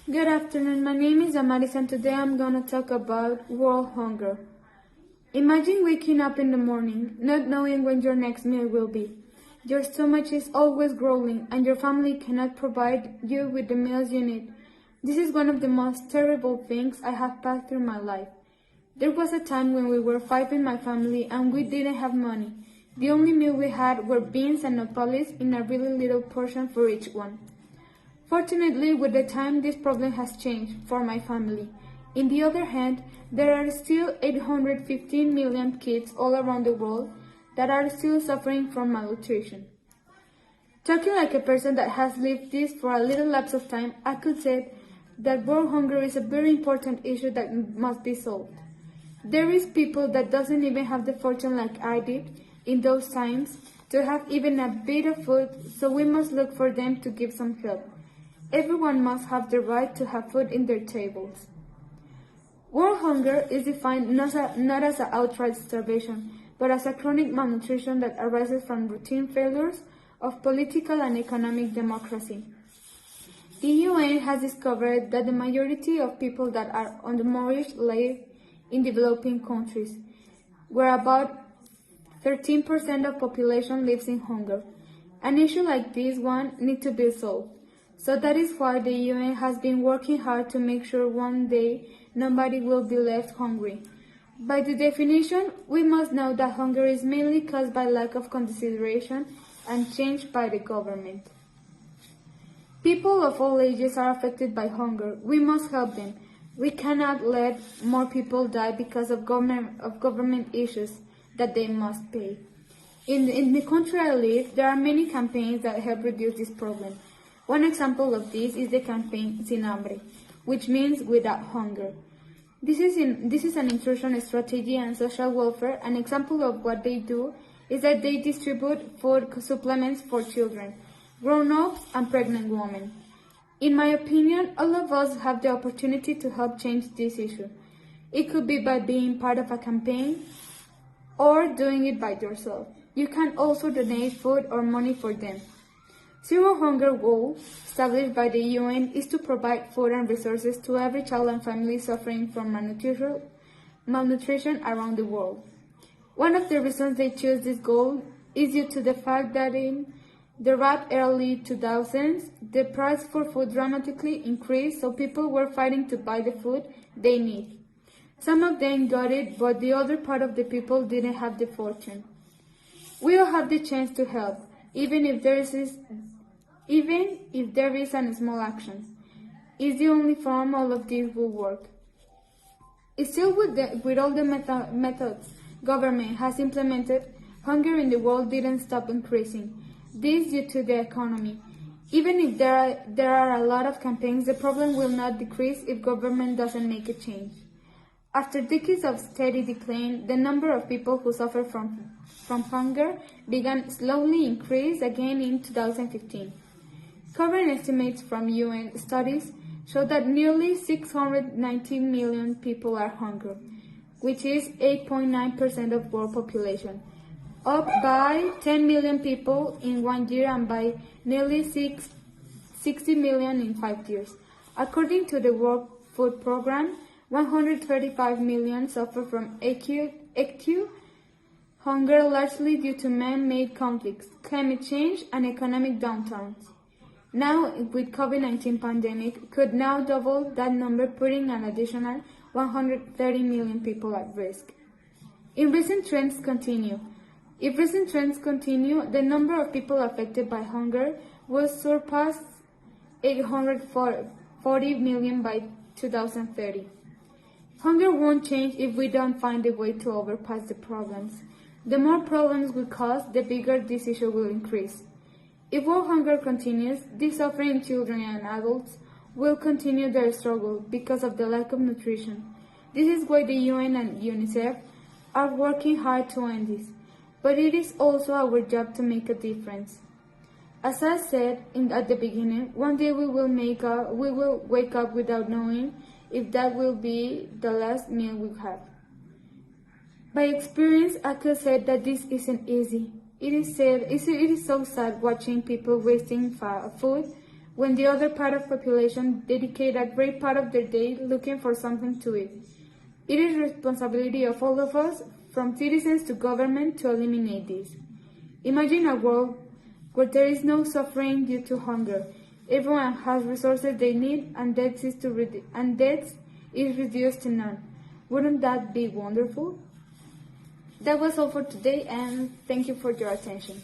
Good afternoon, my name is Amaris and today I'm gonna talk about world hunger. Imagine waking up in the morning, not knowing when your next meal will be. Your stomach is always growling and your family cannot provide you with the meals you need. This is one of the most terrible things I have passed through my life. There was a time when we were five in my family and we didn't have money. The only meal we had were beans and nopales in a really little portion for each one. Fortunately, with the time, this problem has changed for my family. On the other hand, there are still 815 million kids all around the world that are still suffering from malnutrition. Talking like a person that has lived this for a little lapse of time, I could say that world hunger is a very important issue that must be solved. There is people that doesn't even have the fortune like I did in those times to have even a bit of food, so we must look for them to give some help. Everyone must have the right to have food in their tables. World hunger is defined not as an outright starvation, but as a chronic malnutrition that arises from routine failures of political and economic democracy. The UN has discovered that the majority of people that are undernourished live in developing countries, where about 13% of population lives in hunger. An issue like this one needs to be solved. So that is why the UN has been working hard to make sure one day nobody will be left hungry. By the definition, we must know that hunger is mainly caused by lack of consideration and change by the government. People of all ages are affected by hunger. We must help them. We cannot let more people die because of government issues that they must pay. In the country I live, there are many campaigns that help reduce this problem. One example of this is the campaign Sin Hambre, which means without hunger. This is an nutrition strategy and social welfare. An example of what they do is that they distribute food supplements for children, grown-ups, and pregnant women. In my opinion, all of us have the opportunity to help change this issue. It could be by being part of a campaign or doing it by yourself. You can also donate food or money for them. Zero hunger goal established by the UN is to provide food and resources to every child and family suffering from malnutrition around the world. One of the reasons they choose this goal is due to the fact that in the early 2000s, the price for food dramatically increased, so people were fighting to buy the food they need. Some of them got it, but the other part of the people didn't have the fortune. We all have the chance to help, even if there is a small action. It's the only form all of this will work. Still, with all the methods government has implemented, hunger in the world didn't stop increasing. This due to the economy. Even if there are a lot of campaigns, the problem will not decrease if government doesn't make a change. After decades of steady decline, the number of people who suffer from hunger began slowly increase again in 2015. Current estimates from UN studies show that nearly 619 million people are hungry, which is 8.9% of world population, up by 10 million people in 1 year and by nearly 60 million in 5 years. According to the World Food Programme, 135 million suffer from acute hunger, largely due to man-made conflicts, climate change, and economic downturns. Now, with COVID-19 pandemic, could now double that number, putting an additional 130 million people at risk. If recent trends continue, the number of people affected by hunger will surpass 840 million by 2030. Hunger won't change if we don't find a way to overpass the problems. The more problems we cause, the bigger this issue will increase. If world hunger continues, these suffering children and adults will continue their struggle because of the lack of nutrition. This is why the UN and UNICEF are working hard to end this, but it is also our job to make a difference. As I said at the beginning, one day we will wake up without knowing if that will be the last meal we have. By experience, I could say that this isn't easy. It is so sad watching people wasting food when the other part of population dedicate a great part of their day looking for something to eat. It is responsibility of all of us, from citizens to government, to eliminate this. Imagine a world where there is no suffering due to hunger. Everyone has resources they need, and death is reduced to none. Wouldn't that be wonderful? That was all for today, and thank you for your attention.